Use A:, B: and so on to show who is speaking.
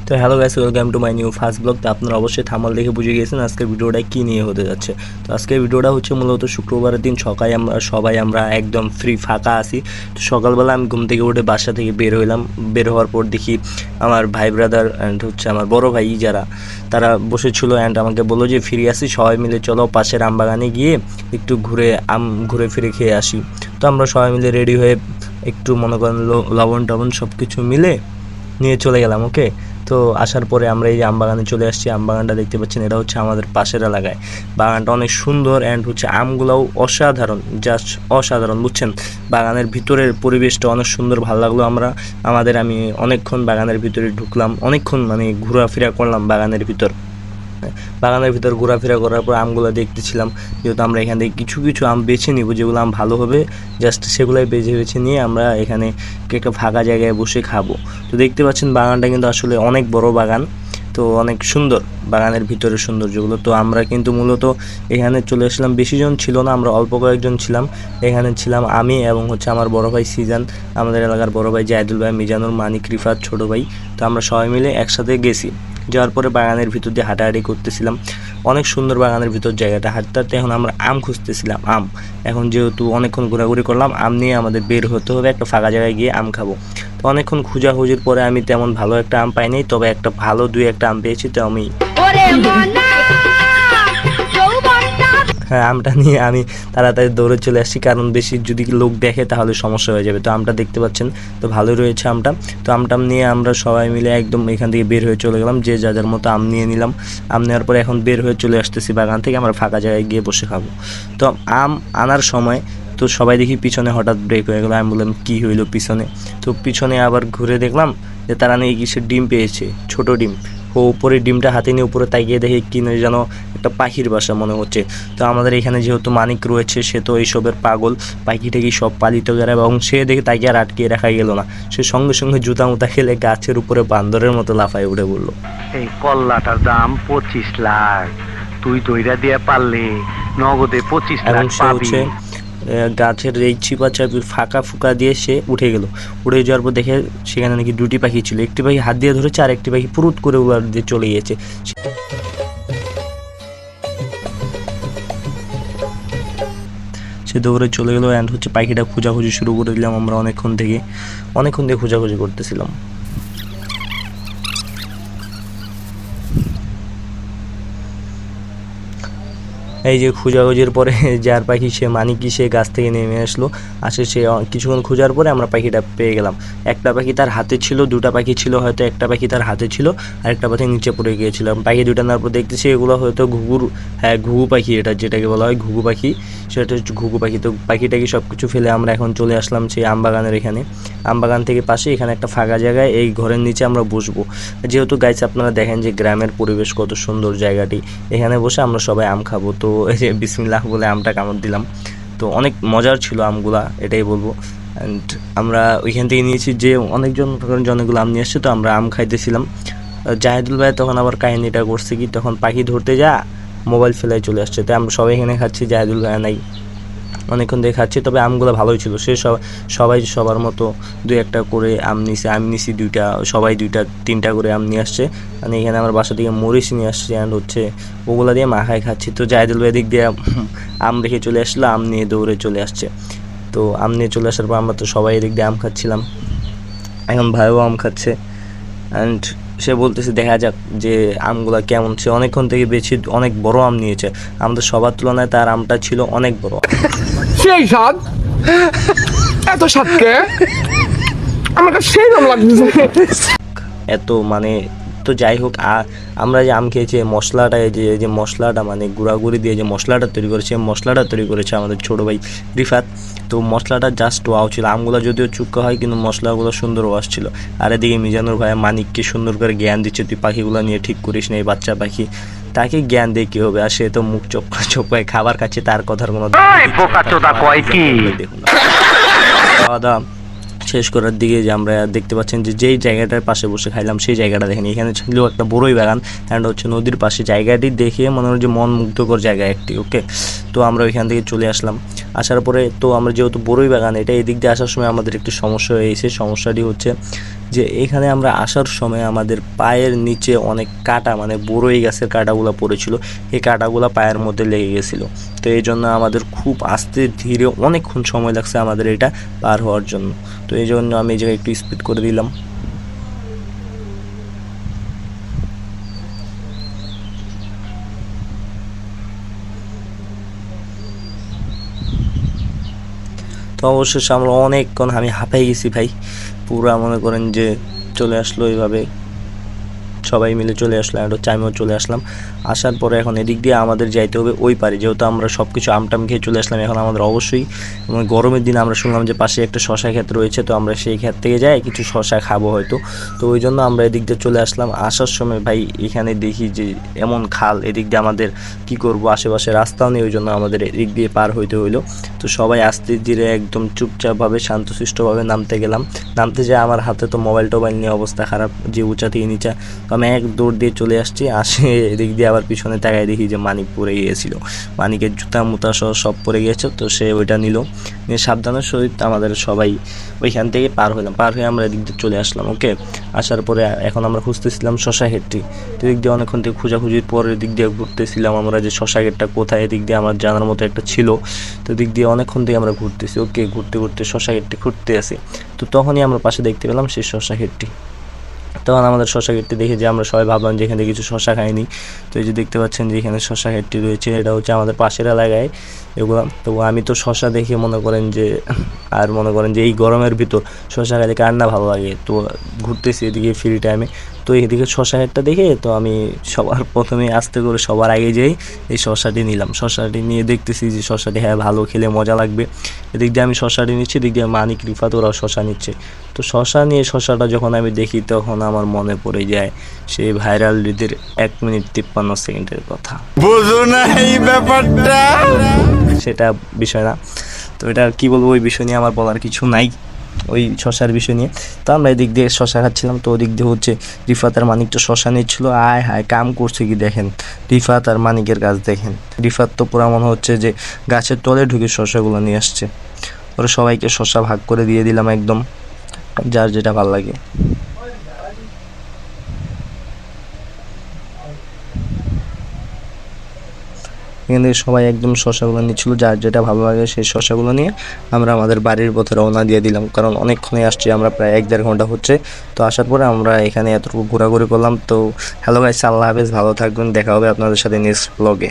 A: তো hello guys, welcome to my new first blog. তো আপনারা অবশ্যই থাম্বনেল দেখে বুঝে গিয়েছেন আজকের ভিডিওটা কী নিয়ে হতে যাচ্ছে। তো আজকের ভিডিওটা হচ্ছে মূলত শুক্রবারের দিন সকালে সবাই আমরা একদম ফ্রি ফাঁকা আছি। তো সকালবেলা আমি ঘুম থেকে উঠে বাসা থেকে বের হইলাম। বের হওয়ার পর দেখি আমার ভাই ব্রাদার অ্যান্ড হচ্ছে আমার বড় ভাই যারা তারা বসেছিল অ্যান্ড আমাকে বললো যে ফ্রি আসি, সবাই মিলে চলো পাশের আম বাগানে গিয়ে একটু ঘুরে ফিরে খেয়ে আসি। তো আমরা সবাই মিলে রেডি হয়ে একটু মনে করেন লবণ টবণ সব কিছু মিলে নিয়ে চলে গেলাম। ওকে, তো আসার পরে আমরা এই আমবাগানে চলে আসছি। আমবাগানটা দেখতে পাচ্ছেন, এটা হচ্ছে আমাদের পাশের এলাকায়। বাগানটা অনেক সুন্দর অ্যান্ড হচ্ছে আমগুলাও অসাধারণ, জাস্ট অসাধারণ, বুঝছেন। বাগানের ভিতরের পরিবেশটা অনেক সুন্দর, ভালো লাগলো। আমি অনেকক্ষণ বাগানের ভিতরে ঢুকলাম, অনেকক্ষণ মানে ঘোরাফেরা করলাম বাগানের ভিতর ঘোরাফেরা করার পর আমগুলো দেখতেছিলাম, যেহেতু আমরা এখান থেকে কিছু কিছু আম বেছে নিব, যেগুলো আম ভালো হবে জাস্ট সেগুলোই বেছে নিয়ে আমরা এখানে একটা ফাঁকা জায়গায় বসে খাবো। তো দেখতে পাচ্ছেন বাগানটা কিন্তু আসলে অনেক বড় বাগান, তো অনেক সুন্দর বাগানের ভিতরে সৌন্দর্যগুলো। তো আমরা কিন্তু মূলত এখানে চলে আসলাম, বেশি জন ছিল না, আমরা অল্প কয়েকজন ছিলাম। এখানে ছিলাম আমি এবং হচ্ছে আমার বড় ভাই সিজান, আমাদের এলাকার বড় ভাই জাহিদুল ভাই, মিজানুর, মানিক, রিফাত, ছোট ভাই। তো আমরা সবাই মিলে একসাথে গেছি। যাওয়ার পরে বাগানের ভিতর দিয়ে হাঁটাহাঁটি করতেছিলাম, অনেক সুন্দর বাগানের ভিতর জায়গাটা। হাঁটতে এখন আমরা আম খুঁজতেছিলাম। এখন যেহেতু অনেকক্ষণ ঘোরাঘুরি করলাম, আম নিয়ে আমাদের বের হতে হবে, একটা ফাঁকা জায়গায় গিয়ে আম খাবো। তো অনেকক্ষণ খোঁজাখুঁজির পরে আমি তেমন ভালো একটা আম পাইনি, তবে একটা ভালো একটা আম পেয়েছি। তো আমি আমটা নিয়ে আমি তাড়াতাড়ি দৌড়ে চলে আসছি, কারণ বেশি যদি লোক দেখে তাহলে সমস্যা হয়ে যাবে। তো আমটা দেখতে পাচ্ছেন, তো ভালোই রয়েছে আমটা। তো আমটা নিয়ে আমরা সবাই মিলে একদম এখান থেকে বের হয়ে চলে গেলাম, যে যার মতো আম নিয়ে নিলাম। আম নেওয়ার পরে এখন বের হয়ে চলে আসতেছি বাগান থেকে, আমরা ফাঁকা জায়গায় গিয়ে বসে খাবো। তো আম আনার সময় তো সবাই দেখি পিছনে হঠাৎ ব্রেক হয়ে গেলো। আমি বললাম কী হইলো পিছনে? তো পিছনে আবার ঘুরে দেখলাম যে তারা নাকি কিসের ডিম পেয়েছে, ছোট ডিম। ও উপরে ডিমটা হাতে নিয়ে উপরে তাকিয়ে দেখে কি যেন একটা পাখির বাসা মনে হচ্ছে। তো আমাদের এখানে যেহেতু মানিক রয়েছে, সে তো এইসবের পাগল, পাখিটাকে সব পালিত করে, এবং সে দেখে তাকে আর আটকিয়ে রাখা গেল না, সে সঙ্গে সঙ্গে জুতা মুতা খেলে গাছের উপরে বান্দরের মতো লাফায় উঠে বললো,
B: এই কল্লাটার দাম 25 লাখ, তুই দইরা দিয়ে পারলে নগদে 25 লাখ পাবি।
A: গাছের এই চিপাচাপির ফাঁকা ফুকা দিয়ে সে উঠে যাওয়ার পর দেখে সেখানে নাকি দুটি পাখি ছিল। একটি পাখি হাত দিয়ে ধরেছে আর একটি পাখি পুরুত করে উড়ার দিয়ে চলে গিয়েছে। সে দৌড়ে চলে গেলো অ্যান্ড হচ্ছে পাখিটা খোঁজাখুঁজি শুরু করে দিলাম। আমরা অনেকক্ষণ দিয়ে খোঁজাখুঁজি করতেছিলাম। এই যে খোঁজাখুঁজির পরে যার পাখি, সে মানিকি, সে গাছ থেকে নেমে আসলো। সে কিছুক্ষণ খোঁজার পরে আমরা পাখিটা পেয়ে গেলাম। একটা পাখি তার হাতে ছিল, দুটা পাখি ছিল হয়তো, একটা পাখি তার হাতে ছিল আর একটা পাখি নিচে পড়ে গিয়েছিল। পাখি দুটা নেওয়ার পর দেখতেছি এগুলো হয়তো ঘুঘু পাখি, এটা যেটাকে বলা হয় ঘুঘু পাখি, সেটা হচ্ছে ঘুঘু পাখি। তো পাখিটাকে সব কিছু ফেলে আমরা এখন চলে আসলাম সেই আমবাগানের এখানে। আমবাগান থেকে পাশে এখানে একটা ফাঁকা জায়গায়, এই ঘরের নিচে আমরা বসবো। যেহেতু গাইস আপনারা দেখেন যে গ্রামের পরিবেশ কত সুন্দর জায়গাটি, এখানে বসে আমরা সবাই আম খাবো। তো এই যে বিসমিল্লাহ বলে আমটা কামড় দিলাম। তো অনেক মজার ছিল আমগুলা, এটাই বলবো। অ্যান্ড আমরা ওইখান থেকে নিয়েছি যে অনেকগুলো আম নিয়ে আসছে, তো আমরা আম খাইতেছিলাম। জাহিদুল ভাই তখন আবার কাহিনীটা করছে কি, তখন পাখি ধরতে মোবাইল ফেলায় চলে আসছে। তাই আমরা সবাই এখানে খাচ্ছি, জাহিদুল ভাই নাই, অনেকক্ষণ দিয়ে খাচ্ছি। তবে আমগুলো ভালোই ছিল। সবাই সবার মতো একটা করে আম নিছে, আমি নিছি দুইটা, সবাই তিনটা করে আম নিয়ে আসছে। মানে এখানে আমার বাসা থেকে মরিচ নিয়ে আসছে অ্যান্ড হচ্ছে ওগুলো দিয়ে মাখায় খাচ্ছি। তো জাহিদুল ভাই দিক দিয়ে আম রেখে চলে আসলো, আম নিয়ে দৌড়ে চলে আসছে। তো আম নিয়ে চলে আসার পর আমরা তো সবাই এদিক দিয়ে আম খাচ্ছিলাম। এখন ভাইও আম খাচ্ছে অ্যান্ড সে বলতেছে দেখা যাক যে আমগুলা কেমন। সে অনেকক্ষণ থেকে বেশি অনেক বড় আম নিয়েছে, আমাদের সবার তুলনায় তার আমটা ছিল অনেক বড়।
C: সেই স্বাদ, এত স্বাদকে আমার কাছে সেই রকম লাগছে
A: এত মানে। তো যাই হোক, আমরা যে আম খেয়েছি মশলাটা, যে মশলাটা মানে গুঁড়াগুড়ি দিয়ে যে মশলাটা তৈরি করেছে আমাদের ছোটো ভাই রিফাত। তো মশলাটা জাস্ট ওয়াও ছিল। আমগুলো যদিও চুক্কা হয় কিন্তু মশলাগুলো সুন্দর ওয়াশ ছিল। আর এদিকে মিজানুর ভাই মানিককে সুন্দর করে জ্ঞান দিচ্ছে, তুই পাখিগুলো নিয়ে ঠিক করিস না, এই বাচ্চা পাখি, তাকে জ্ঞান দিয়ে কী হবে? আর সে তো মুখ চোপায় খাবার খাচ্ছে, তার কথার কোনো দেখুন। খাওয়া দাওয়া শেষ করার দিকে যে আমরা দেখতে পাচ্ছেন যে যেই জায়গাটার পাশে বসে খাইলাম সেই জায়গাটা দেখেন, এখানে ছিল একটা বড়ই বাগান অ্যান্ড হচ্ছে নদীর পাশে। জায়গাটি দেখে মনে হয় যে মন মুগ্ধকর জায়গা একটি। ওকে, তো আমরা ওইখান থেকে চলে আসলাম। আসার পরে তো আমরা যেহেতু বড়ই বাগান, এটা এদিক দিয়ে আসার সময় আমাদের একটু সমস্যা হয়েছে। সমস্যাটি হচ্ছে যে এখানে আমরা আসার সময় আমাদের পায়ের নিচে অনেক কাঁটা মানে বড়ই গাছের কাঁটাগুলো পড়েছিল, এই কাঁটাগুলো পায়ের মধ্যে লেগে গেছিলো। তো এই জন্য আমাদের খুব আস্তে ধীরে অনেকক্ষণ সময় লাগছে আমাদের এটা পার হওয়ার জন্য। তো এই জন্য আমি এই জায়গায় একটু স্পিড করে দিলাম। তো অবশেষে আমরা অনেকক্ষণ আমি হাঁপাই গেছি ভাই, পুরা মনে করেন যে চলে আসলো এইভাবে, সবাই মিলে চলে আসলাম, একটা টাইমেও চলে আসলাম। আসার পরে এখন এদিক দিয়ে আমাদের যাইতে হবে ওই পারে, যেহেতু আমরা সব কিছু আমটাম খেয়ে চলে আসলাম। এখন আমাদের অবশ্যই গরমের দিন আমরা শুনলাম যে পাশে একটা শশা ক্ষেত রয়েছে, তো আমরা সেই ক্ষেত থেকে যাই কিছু শশা খাবো হয়তো। তো ওই জন্য আমরা এদিক দিয়ে চলে আসলাম। আসার সময় ভাই এখানে দেখি যে এমন খাল, এদিক দিয়ে আমাদের কি করব, আশেপাশে রাস্তাও নেই, ওই জন্য আমাদের এদিক দিয়ে পার হইতে হইলো। তো সবাই আস্তে ধীরে একদম চুপচাপভাবে শান্তশিষ্টভাবে নামতে গেলাম। নামতে যেয়ে আমার হাতে তো মোবাইল টোবাইল নিয়ে অবস্থা খারাপ, যে উঁচা থেকে নিচা। তো আমি এক দৌড় দিয়ে চলে আসছি, আসে এদিক দিয়ে আবার পিছনে তাকায় দেখি যে মানিক পড়ে গিয়েছিল, মানিকের জুতা মুতা সহ সব পড়ে গিয়েছে। তো সে ওইটা নিল, নিয়ে সাবধানের সহিত আমাদের সবাই ওইখান থেকে পার হলাম। পার হয়ে আমরা এদিক দিয়ে চলে আসলাম। ওকে, আসার পরে এখন আমরা খুঁজতেছিলাম শশা ক্ষেতটি। তো এদিক দিয়ে অনেকক্ষণ থেকে খোঁজাখুঁজির পরে এদিক দিয়ে ঘুরতেছিলাম আমরা যে শশা ক্ষেতটা কোথায়, এদিক দিয়ে আমার জানার মতো একটা ছিল। তো এদিক দিয়ে অনেকক্ষণ থেকে আমরা ঘুরতেছি। ওকে, ঘুরতে ঘুরতে শশা ক্ষেতটি ঘুরতে আসি। তো তখনই আমরা পাশে দেখতে পেলাম সেই শশা ক্ষেতটি। তখন আমাদের শশা ক্ষেতটি দেখে যে আমরা সবাই ভাবলাম যে এখানে কিছু শশা খাইনি। তো এই যে দেখতে পাচ্ছেন যে এখানে শশা ক্ষেতটি রয়েছে, এটা হচ্ছে আমাদের পাশের এলাকায় এগুলো। তো আমি তো শশা দেখে মনে করেন যে এই গরমের ভিতর শশা খাইতে কার না ভালো লাগে। তো ঘুরতেছি এদিকে ফ্রি টাইমে, তো এদিকে শশা ক্ষেতটা দেখে তো আমি সবার প্রথমে আস্তে করে সবার আগে যেই এই শশাটি নিলাম। শশাটি নিয়ে দেখতেছি যে শশাটি হ্যাঁ ভালো, খেলে মজা লাগবে। এদিক দিয়ে আমি শশাটি নিচ্ছি, এদিক দিয়ে মানিক রিফাত ওরাও শশা নিচ্ছে। তো শশা নিয়ে শশাটা যখন আমি দেখি তখন আমার মনে পড়ে যায় সেই ভাইরাল রীতির 1 মিনিট 53 সেকেন্ডের কথা।
D: বুঝো না এই ব্যাপারটা,
A: সেটা বিষয় না। তো এটা কি বলবো, ওই বিষয় নিয়ে আমার বলার কিছু নাই, ওই শশার বিষয় নিয়ে। তো আমরা এদিক দিয়ে শশা খাচ্ছিলাম, তো ওদিক দিয়ে হচ্ছে রিফাত আর মানিক তো শশা নিচ্ছিল। আয় হায় কাম করছে কি দেখেন, রিফাত আর মানিকের গাছ দেখেন। রিফাত তো পুরা মনে হচ্ছে যে গাছের তলে ঢুকে শশাগুলো নিয়ে আসছে। ওরা সবাইকে শশা ভাগ করে দিয়ে দিলাম একদম, যার যেটা ভালো লাগে। এখান থেকে সবাই একদম শশাগুলো নিচ্ছিল, যার যেটা ভালো লাগে সেই শশাগুলো নিয়ে আমরা আমাদের বাড়ির পথে রওনা দিয়ে দিলাম। কারণ অনেকক্ষণে আসছি আমরা, প্রায় 1-1.5 ঘন্টা হচ্ছে। তো আসার পরে আমরা এখানে এতটুকু ঘোরাঘুরি করলাম। তো হ্যালো গাইস, আল্লাহ হাফেজ, ভালো থাকবেন, দেখা হবে আপনাদের সাথে নেক্সট ব্লগে।